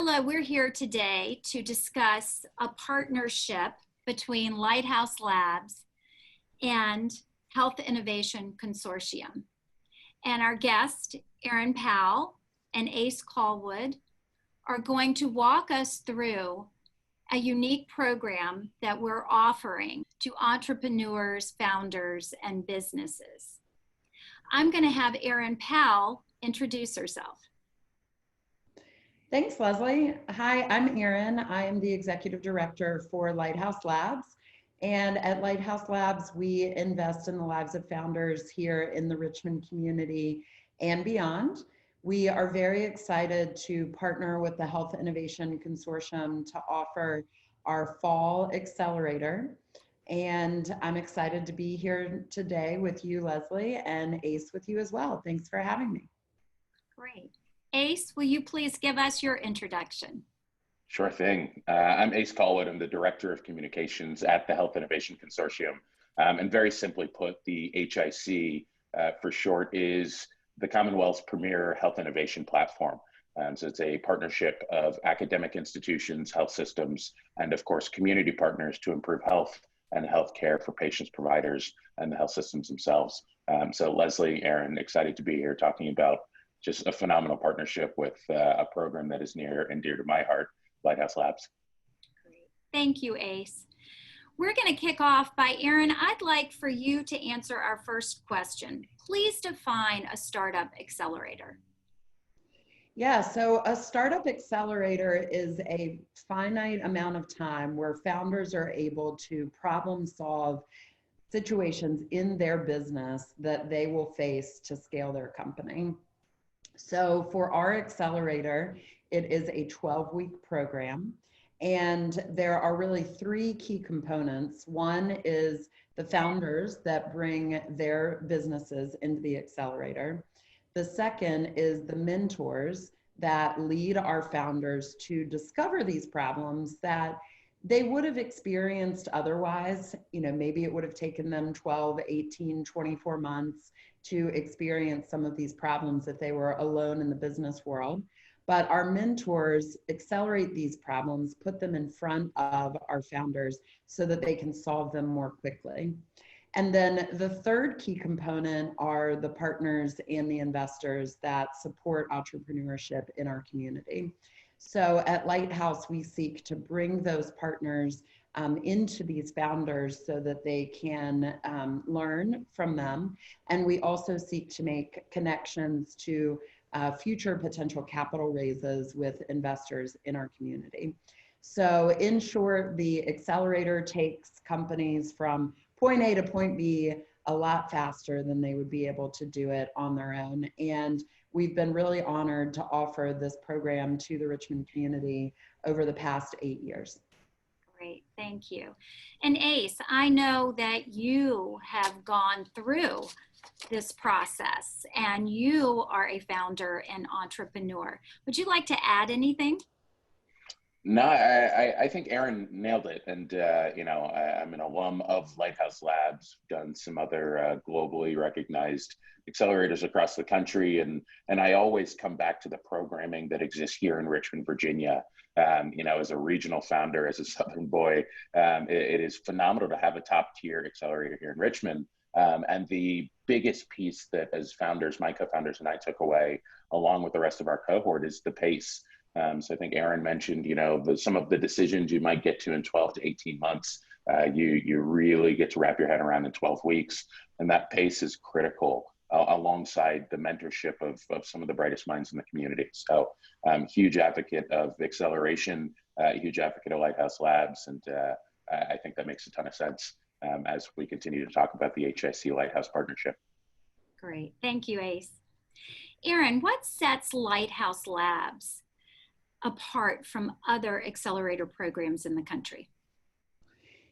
Hello, we're here today to discuss a partnership between Lighthouse Labs and Health Innovation Consortium. And our guest, Erin Powell and Ace Callwood, are going to walk us through a unique program that we're offering to entrepreneurs, founders, and businesses. I'm going to have Erin Powell introduce herself. Thanks, Leslie. Hi, I'm Erin. I am the Executive Director for Lighthouse Labs. And at Lighthouse Labs, we invest in the lives of founders here in the Richmond community and beyond. We are very excited to partner with the Health Innovation Consortium to offer our Fall Accelerator. And I'm excited to be here today with you, Leslie, and Ace with you as well. Thanks for having me. Great. Ace, will you please give us your introduction? Sure thing. I'm Ace Callwood. I'm the Director of Communications at the Health Innovation Consortium. And very simply put, the HIC for short is the Commonwealth's premier health innovation platform. So it's a partnership of academic institutions, health systems, and of course, community partners to improve health and healthcare for patients, providers, and the health systems themselves. So Leslie, Erin, excited to be here talking about just a phenomenal partnership with a program that is near and dear to my heart, Lighthouse Labs. Great. Thank you, Ace. We're going to kick off by Erin. I'd like for you to answer our first question. Please define a startup accelerator. Yeah, so a startup accelerator is a finite amount of time where founders are able to problem solve situations in their business that they will face to scale their company. So for our accelerator, it is a 12-week program, and there are really three key components. One is the founders that bring their businesses into the accelerator. The second is the mentors that lead our founders to discover these problems that they would have experienced otherwise. You know, maybe it would have taken them 12, 18, 24 months to experience some of these problems if they were alone in the business world. But our mentors accelerate these problems, put them in front of our founders so that they can solve them more quickly. And then the third key component are the partners and the investors that support entrepreneurship in our community. So at Lighthouse, we seek to bring those partners into these founders so that they can learn from them. And we also seek to make connections to future potential capital raises with investors in our community. So in short, the accelerator takes companies from point A to point B a lot faster than they would be able to do it on their own. And we've been really honored to offer this program to the Richmond community over the past 8 years. Great, thank you. And Ace, I know that you have gone through this process and you are a founder and entrepreneur. Would you like to add anything? No, I think Erin nailed it. And, you know, I'm an alum of Lighthouse Labs, done some other globally recognized accelerators across the country. And I always come back to the programming that exists here in Richmond, Virginia. You know, as a regional founder, as a Southern boy, it is phenomenal to have a top tier accelerator here in Richmond. And the biggest piece that as founders, my co-founders and I took away, along with the rest of our cohort, is the pace. So I think Erin mentioned, you know, some of the decisions you might get to in 12 to 18 months, you really get to wrap your head around in 12 weeks. And that pace is critical alongside the mentorship of some of the brightest minds in the community. So huge advocate of acceleration, huge advocate of Lighthouse Labs. And I think that makes a ton of sense as we continue to talk about the HIC Lighthouse partnership. Great, thank you, Ace. Erin, what sets Lighthouse Labs apart from other accelerator programs in the country?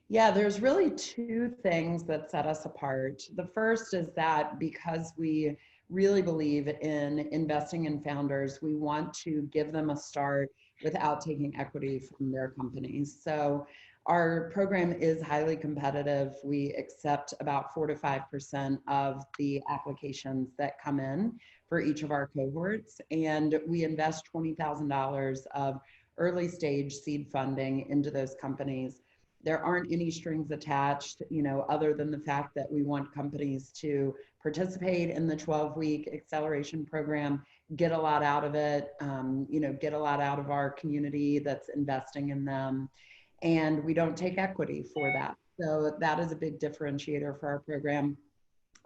Yeah, there's really two things that set us apart. The first is that because we really believe in investing in founders, we want to give them a start without taking equity from their companies. So our program is highly competitive. We accept about 4 to 5% of the applications that come in for each of our cohorts, and we invest $20,000 of early stage seed funding into those companies. There aren't any strings attached, other than the fact that we want companies to participate in the 12-week acceleration program, get a lot out of it, get a lot out of our community that's investing in them. And we don't take equity for that. So that is a big differentiator for our program.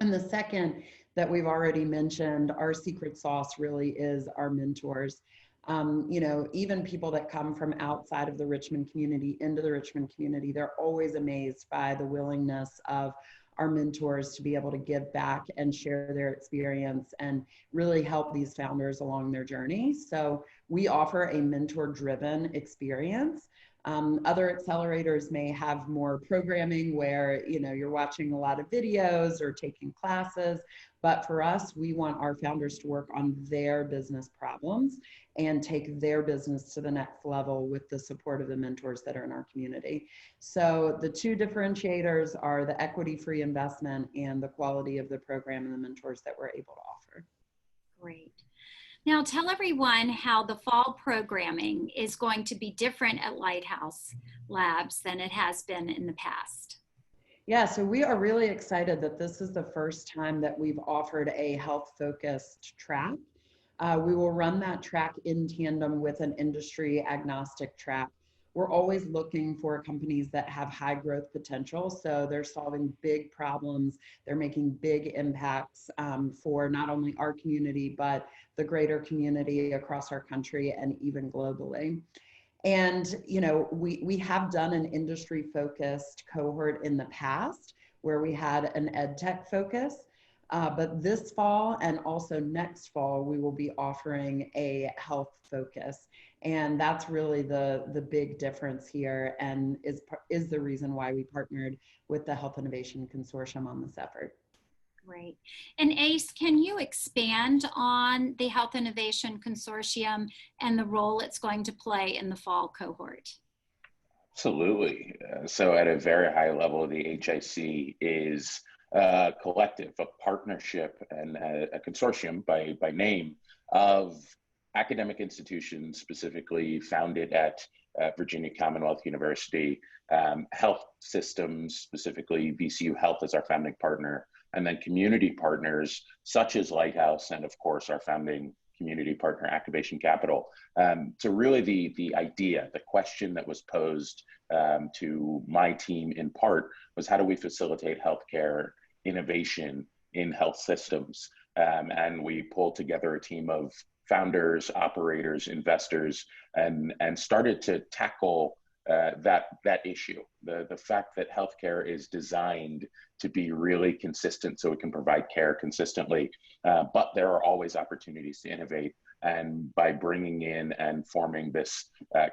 And the second that we've already mentioned, our secret sauce really is our mentors. Even people that come from outside of the Richmond community into the Richmond community, they're always amazed by the willingness of our mentors to be able to give back and share their experience and really help these founders along their journey. So we offer a mentor-driven experience. Other accelerators may have more programming where, you're watching a lot of videos or taking classes, but for us, we want our founders to work on their business problems and take their business to the next level with the support of the mentors that are in our community. So the two differentiators are the equity-free investment and the quality of the program and the mentors that we're able to offer. Great. Now tell everyone how the fall programming is going to be different at Lighthouse Labs than it has been in the past. Yeah, so we are really excited that this is the first time that we've offered a health-focused track. We will run that track in tandem with an industry agnostic track. We're always looking for companies that have high growth potential. So they're solving big problems. They're making big impacts for not only our community, but the greater community across our country and even globally. And, we have done an industry focused cohort in the past where we had an ed tech focus. But this fall and also next fall, we will be offering a health focus. And that's really the big difference here and is the reason why we partnered with the Health Innovation Consortium on this effort. Great. And Ace, can you expand on the Health Innovation Consortium and the role it's going to play in the fall cohort? Absolutely. So at a very high level, the HIC is a collective, a partnership, and a consortium by name of academic institutions specifically founded at Virginia Commonwealth University, health systems, specifically VCU Health as our founding partner, and then community partners such as Lighthouse and of course our founding community partner Activation Capital. So really the idea, the question that was posed to my team in part was how do we facilitate healthcare innovation in health systems? And we pulled together a team of founders, operators, investors, and started to tackle that issue, the fact that healthcare is designed to be really consistent so it can provide care consistently, but there are always opportunities to innovate. And by bringing in and forming this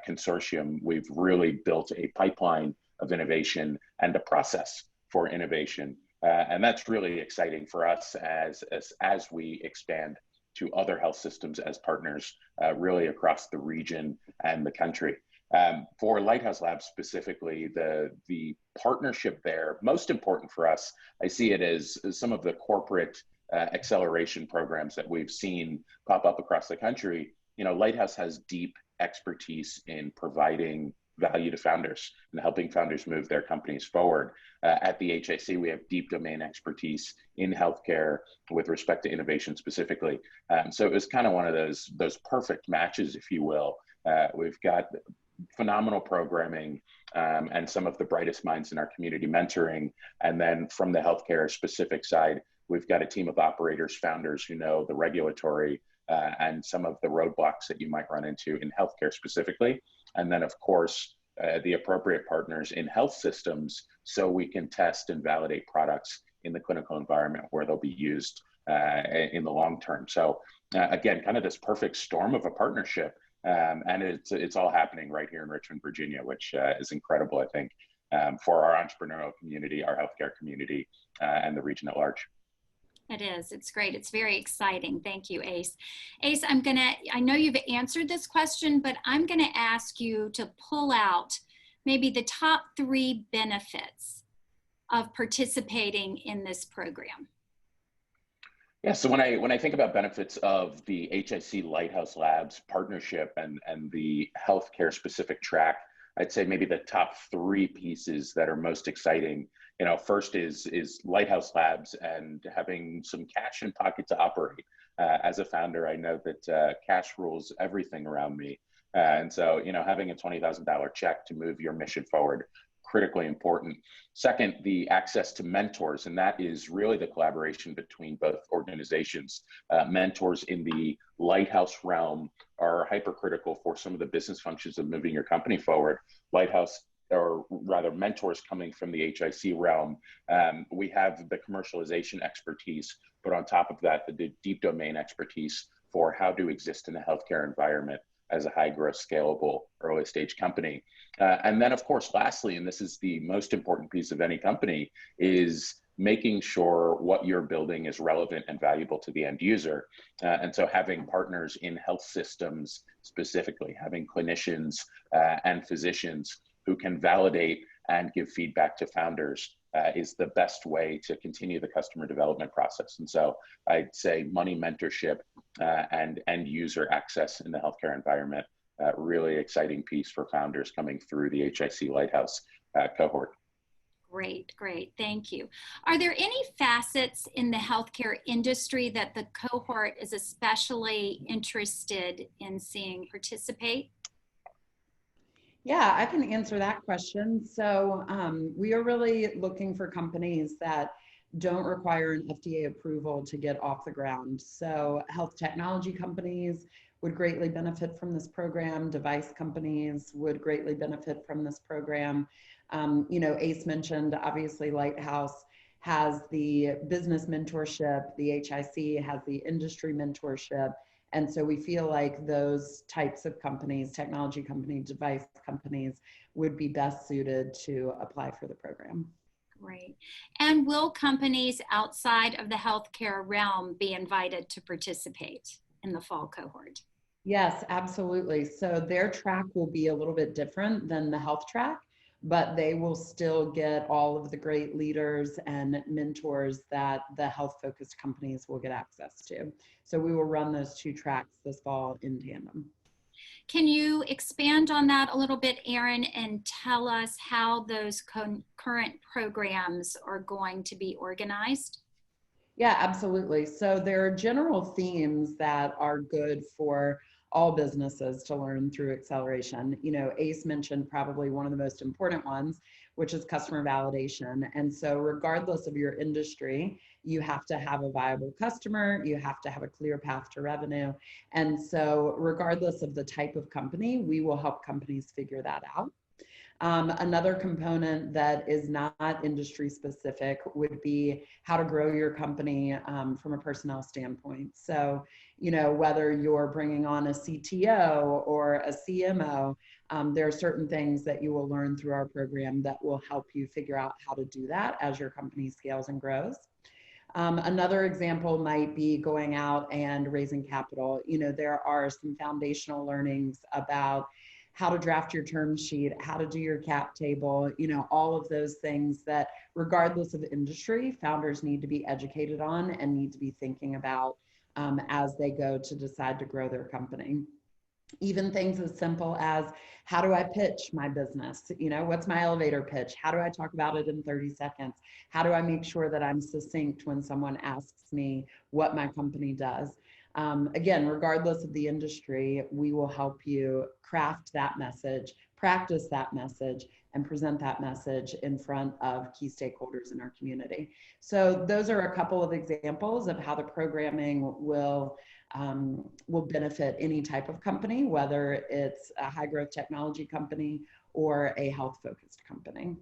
consortium, we've really built a pipeline of innovation and a process for innovation. And that's really exciting for us as we expand to other health systems as partners really across the region and the country. For Lighthouse Labs specifically, the partnership there, most important for us, I see it as some of the corporate acceleration programs that we've seen pop up across the country. Lighthouse has deep expertise in providing value to founders and helping founders move their companies forward. At the HIC, we have deep domain expertise in healthcare with respect to innovation specifically. So it was kind of one of those perfect matches, if you will. We've got phenomenal programming and some of the brightest minds in our community mentoring. And then from the healthcare specific side, we've got a team of operators, founders who know the regulatory and some of the roadblocks that you might run into in healthcare specifically. And then of course, the appropriate partners in health systems so we can test and validate products in the clinical environment where they'll be used in the long term. So again, kind of this perfect storm of a partnership. And it's all happening right here in Richmond, Virginia, which is incredible, I think, for our entrepreneurial community, our healthcare community, and the region at large. It is. It's great. It's very exciting. Thank you, Ace. Ace, I know you've answered this question, but I'm going to ask you to pull out maybe the top 3 benefits of participating in this program. Yeah, so when I think about benefits of the HIC Lighthouse Labs partnership and the healthcare specific track, I'd say maybe the top three pieces that are most exciting. First is Lighthouse Labs and having some cash in pocket to operate. As a founder, I know that cash rules everything around me, and so having a $20,000 check to move your mission forward, critically important. Second, the access to mentors, and that is really the collaboration between both organizations. Mentors in the Lighthouse realm are hypercritical for some of the business functions of moving your company forward. Lighthouse, or rather mentors coming from the HIC realm, we have the commercialization expertise, but on top of that, the deep domain expertise for how to exist in a healthcare environment as a high growth, scalable, early stage company. And then, of course, lastly, and this is the most important piece of any company, is making sure what you're building is relevant and valuable to the end user. And so having partners in health systems, specifically having clinicians and physicians who can validate and give feedback to founders is the best way to continue the customer development process. And so I'd say money mentorship and end user access in the healthcare environment, really exciting piece for founders coming through the HIC Lighthouse cohort. Great, great. Thank you. Are there any facets in the healthcare industry that the cohort is especially interested in seeing participate? Yeah, I can answer that question. So we are really looking for companies that don't require an FDA approval to get off the ground. So health technology companies would greatly benefit from this program. Device companies would greatly benefit from this program. Ace mentioned, obviously, Lighthouse has the business mentorship, the HIC has the industry mentorship. And so we feel like those types of companies, technology companies, device companies, would be best suited to apply for the program. Great. And will companies outside of the healthcare realm be invited to participate in the fall cohort? Yes, absolutely. So their track will be a little bit different than the health track, but they will still get all of the great leaders and mentors that the health-focused companies will get access to. So we will run those two tracks this fall in tandem. Can you expand on that a little bit, Erin, and tell us how those current programs are going to be organized? Yeah, absolutely. So there are general themes that are good for all businesses to learn through acceleration. Ace mentioned probably one of the most important ones, which is customer validation. And so regardless of your industry, you have to have a viable customer, you have to have a clear path to revenue. And so regardless of the type of company, we will help companies figure that out. Another component that is not industry specific would be how to grow your company from a personnel standpoint. So, whether you're bringing on a CTO or a CMO, there are certain things that you will learn through our program that will help you figure out how to do that as your company scales and grows. Another example might be going out and raising capital. There are some foundational learnings about how to draft your term sheet, how to do your cap table, all of those things that regardless of industry, founders need to be educated on and need to be thinking about as they go to decide to grow their company. Even things as simple as, how do I pitch my business? What's my elevator pitch? How do I talk about it in 30 seconds? How do I make sure that I'm succinct when someone asks me what my company does? Again, regardless of the industry, we will help you craft that message, practice that message, and present that message in front of key stakeholders in our community. So those are a couple of examples of how the programming will benefit any type of company, whether it's a high growth technology company or a health focused company.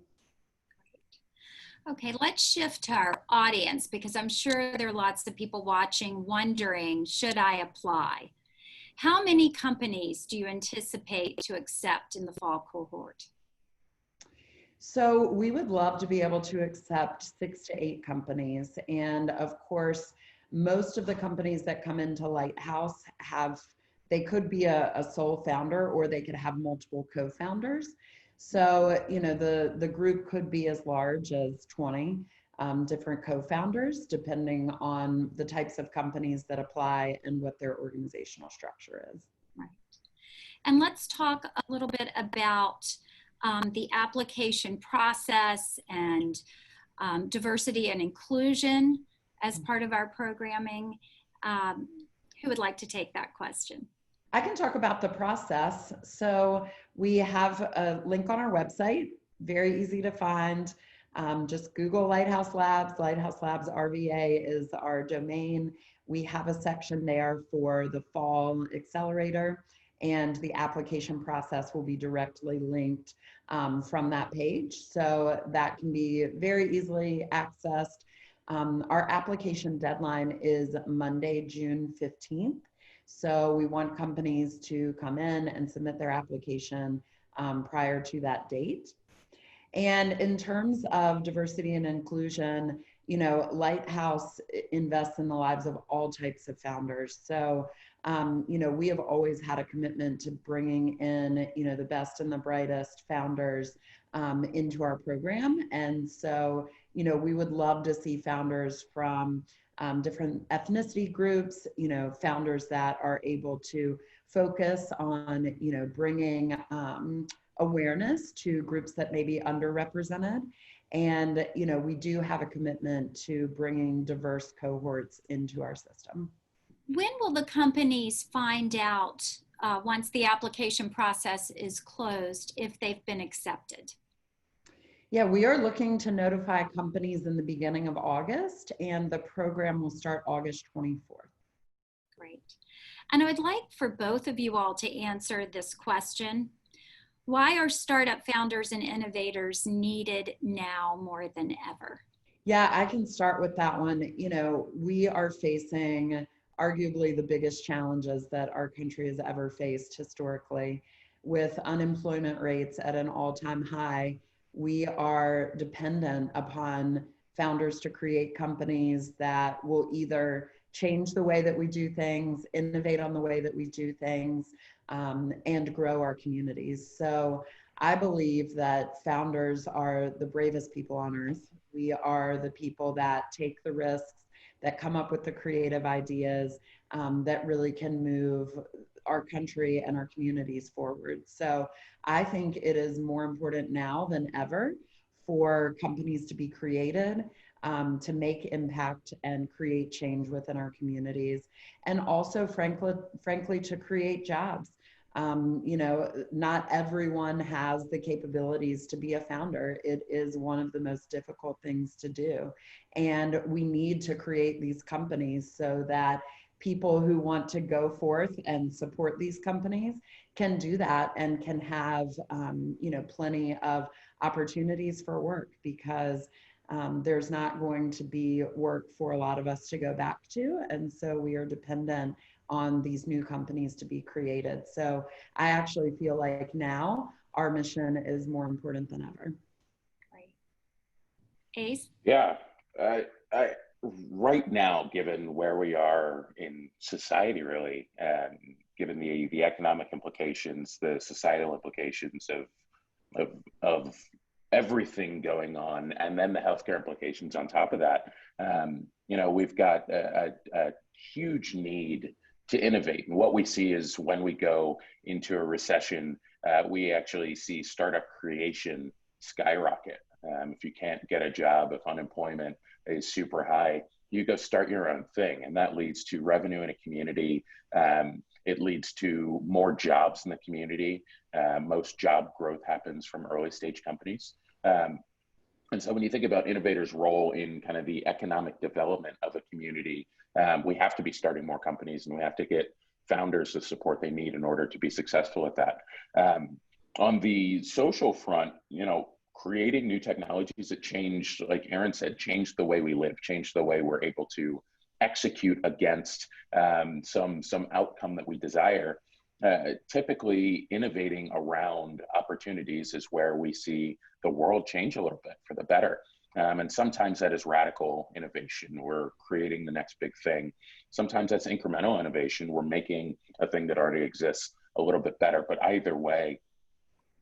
Okay, let's shift to our audience because I'm sure there are lots of people watching wondering, should I apply? How many companies do you anticipate to accept in the fall cohort? So we would love to be able to accept 6 to 8 companies. And of course, most of the companies that come into Lighthouse they could be a sole founder or they could have multiple co-founders. So, the group could be as large as 20. different co-founders depending on the types of companies that apply and what their organizational structure is. Right. And let's talk a little bit about the application process and diversity and inclusion as part of our programming. Who would like to take that question? I can talk about the process. So we have a link on our website, very easy to find. Just Google Lighthouse Labs. Lighthouse Labs RVA is our domain. We have a section there for the Fall Accelerator, and the application process will be directly linked from that page. So that can be very easily accessed. Our application deadline is Monday, June 15th. So we want companies to come in and submit their application prior to that date. And in terms of diversity and inclusion, you know, Lighthouse invests in the lives of all types of founders. So, you know, we have always had a commitment to bringing in, you know, the best and the brightest founders into our program. And so, you know, we would love to see founders from different ethnicity groups, you know, founders that are able to focus on, you know, bringing awareness to groups that may be underrepresented. And, you know, we do have a commitment to bringing diverse cohorts into our system. When will the companies find out once the application process is closed if they've been accepted? Yeah, we are looking to notify companies in the beginning of August, and the program will start August 24th. Great. And I would like for both of you all to answer this question. Why are startup founders and innovators needed now more than ever? Yeah, I can start with that one. You know, we are facing arguably the biggest challenges that our country has ever faced historically, with unemployment rates at an all-time high. We are dependent upon founders to create companies that will either change the way that we do things, innovate on the way that we do things, and grow our communities. So I believe that founders are the bravest people on earth. We are the people that take the risks, that come up with the creative ideas, that really can move our country and our communities forward. So I think it is more important now than ever for companies to be created, to make impact and create change within our communities, and also frankly to create jobs. You know, not everyone has the capabilities to be a founder. It is one of the most difficult things to do. And we need to create these companies so that people who want to go forth and support these companies can do that and can have, you know, plenty of opportunities for work, because there's not going to be work for a lot of us to go back to. And so we are dependent on these new companies to be created. So I actually feel like now our mission is more important than ever. Great. Ace? Yeah, right now, given where we are in society, really, given the economic implications, the societal implications of everything going on, and then the healthcare implications on top of that, you know, we've got a huge need to innovate. And what we see is when we go into a recession, we actually see startup creation skyrocket. If you can't get a job, if unemployment is super high, you go start your own thing. And that leads to revenue in a community. It leads to more jobs in the community. Most job growth happens from early stage companies. And so when you think about innovators' role in kind of the economic development of a community, we have to be starting more companies, and we have to get founders the support they need in order to be successful at that. On the social front, you know, creating new technologies that change, like Erin said, change the way we live, change the way we're able to execute against some outcome that we desire. Typically innovating around opportunities is where we see the world change a little bit for the better. And sometimes that is radical innovation. We're creating the next big thing. Sometimes that's incremental innovation. We're making a thing that already exists a little bit better. But either way,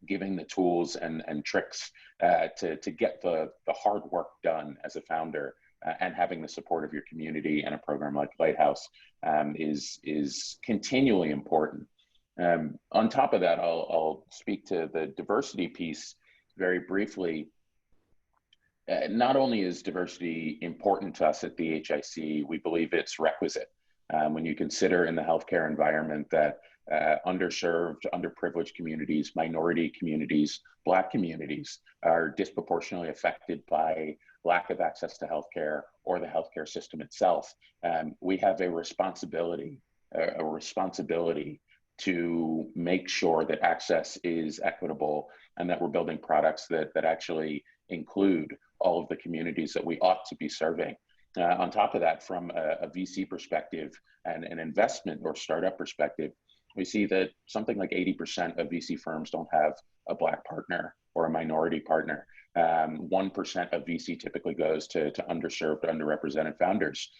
giving the tools and tricks to get the hard work done as a founder, and having the support of your community and a program like Lighthouse is continually important. On top of that, I'll speak to the diversity piece very briefly. Not only is diversity important to us at the HIC, we believe it's requisite. When you consider in the healthcare environment that underserved, underprivileged communities, minority communities, Black communities are disproportionately affected by lack of access to healthcare or the healthcare system itself. We have a responsibility to make sure that access is equitable and that we're building products that actually include all of the communities that we ought to be serving. On top of that, from a VC perspective and an investment or startup perspective, we see that something like 80% of VC firms don't have a Black partner or a minority partner. 1% of VC typically goes to underserved, underrepresented founders.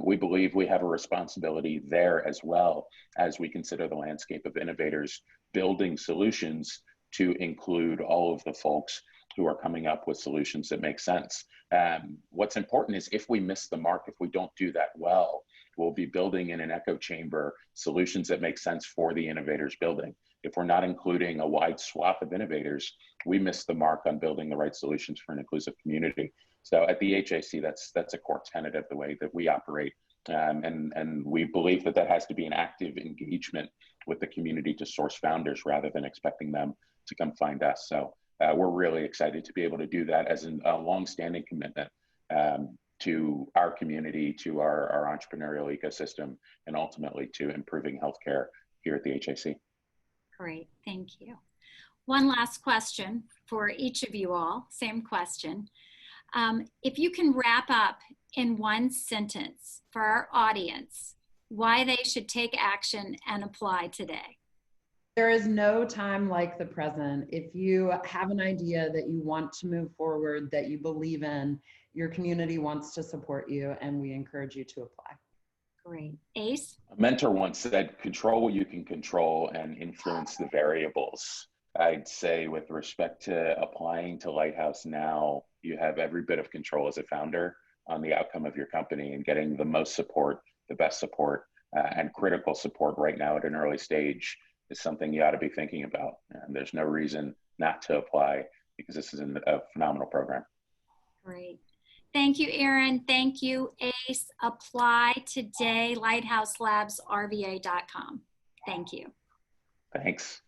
We believe we have a responsibility there as well as we consider the landscape of innovators building solutions to include all of the folks who are coming up with solutions that make sense. What's important is if we miss the mark, if we don't do that well, we'll be building in an echo chamber solutions that make sense for the innovators building. If we're not including a wide swath of innovators, we miss the mark on building the right solutions for an inclusive community. So at the HIC, that's a core tenet of the way that we operate. And we believe that has to be an active engagement with the community to source founders rather than expecting them to come find us. So we're really excited to be able to do that as a longstanding commitment to our community, to our entrepreneurial ecosystem, and ultimately to improving healthcare here at the HIC. Great, thank you. One last question for each of you all, same question. If you can wrap up in one sentence for our audience, why they should take action and apply today. There is no time like the present. If you have an idea that you want to move forward, that you believe in, your community wants to support you, and we encourage you to apply. Great. Ace? A mentor once said, control what you can control and influence the variables. I'd say with respect to applying to Lighthouse now, you have every bit of control as a founder on the outcome of your company, and getting the most support, the best support, and critical support right now at an early stage is something you ought to be thinking about. And there's no reason not to apply, because this is a phenomenal program. Great. Thank you, Aaron. Thank you, Ace. Apply today, lighthouselabsrva.com. Thank you. Thanks.